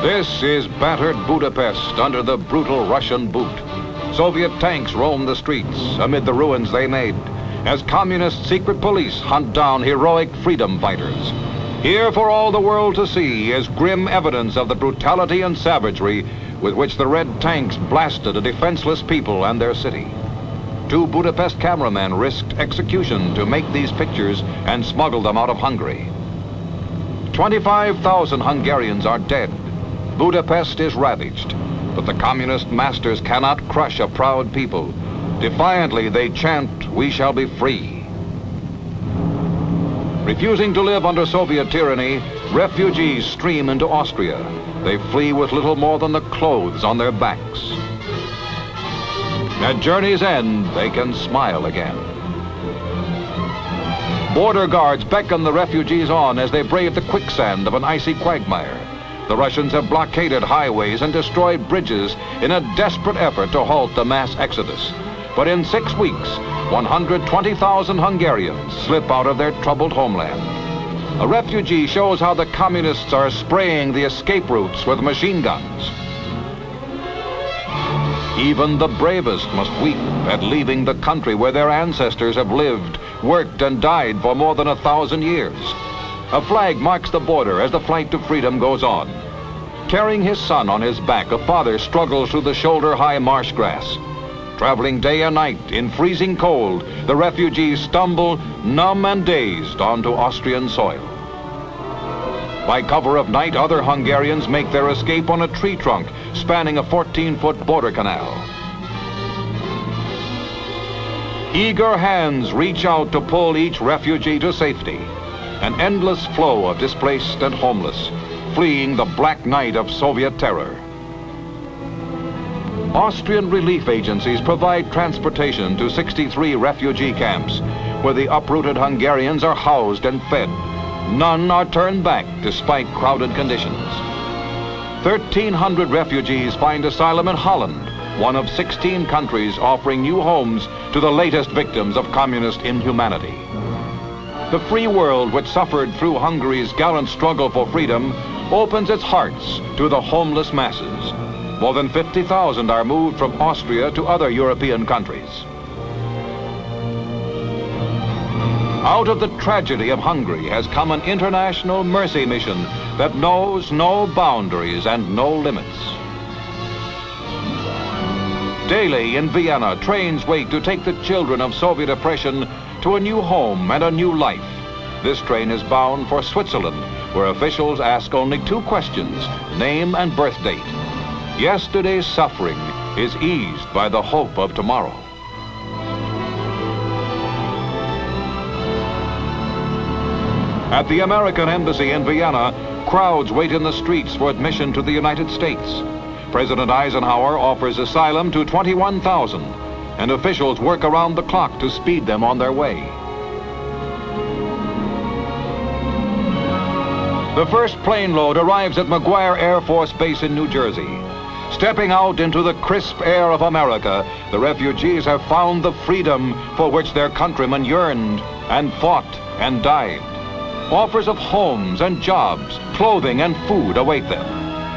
This is battered Budapest under the brutal Russian boot. Soviet tanks roam the streets amid the ruins they made, as communist secret police hunt down heroic freedom fighters. Here for all the world to see is grim evidence of the brutality and savagery with which the red tanks blasted a defenseless people and their city. 2 Budapest cameramen risked execution to make these pictures and smuggle them out of Hungary. 25,000 Hungarians are dead. Budapest is ravaged, but the communist masters cannot crush a proud people. Defiantly, they chant, "We shall be free." Refusing to live under Soviet tyranny, refugees stream into Austria. They flee with little more than the clothes on their backs. At journey's end, they can smile again. Border guards beckon the refugees on as they brave the quicksand of an icy quagmire. The Russians have blockaded highways and destroyed bridges in a desperate effort to halt the mass exodus. But in 6 weeks, 120,000 Hungarians slip out of their troubled homeland. A refugee shows how the communists are spraying the escape routes with machine guns. Even the bravest must weep at leaving the country where their ancestors have lived, worked, and died for more than 1,000 years. A flag marks the border as the flight to freedom goes on. Carrying his son on his back, a father struggles through the shoulder-high marsh grass. Traveling day and night in freezing cold, the refugees stumble, numb and dazed, onto Austrian soil. By cover of night, other Hungarians make their escape on a tree trunk spanning a 14-foot border canal. Eager hands reach out to pull each refugee to safety. An endless flow of displaced and homeless, fleeing the black night of Soviet terror. Austrian relief agencies provide transportation to 63 refugee camps, where the uprooted Hungarians are housed and fed. None are turned back despite crowded conditions. 1,300 refugees find asylum in Holland, one of 16 countries offering new homes to the latest victims of communist inhumanity. The free world, which suffered through Hungary's gallant struggle for freedom, opens its hearts to the homeless masses. More than 50,000 are moved from Austria to other European countries. Out of the tragedy of Hungary has come an international mercy mission that knows no boundaries and no limits. Daily in Vienna, trains wait to take the children of Soviet oppression to a new home and a new life. This train is bound for Switzerland, where officials ask only 2 questions, name and birth date. Yesterday's suffering is eased by the hope of tomorrow. At the American Embassy in Vienna, crowds wait in the streets for admission to the United States. President Eisenhower offers asylum to 21,000, and officials work around the clock to speed them on their way. The first plane load arrives at McGuire Air Force Base in New Jersey. Stepping out into the crisp air of America, the refugees have found the freedom for which their countrymen yearned and fought and died. Offers of homes and jobs, clothing and food await them.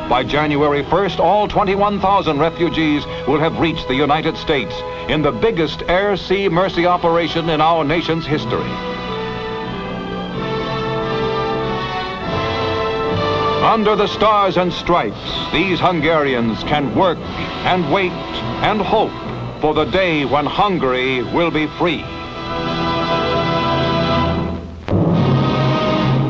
By January 1st, all 21,000 refugees will have reached the United States in the biggest air-sea mercy operation in our nation's history. Under the stars and stripes, these Hungarians can work and wait and hope for the day when Hungary will be free.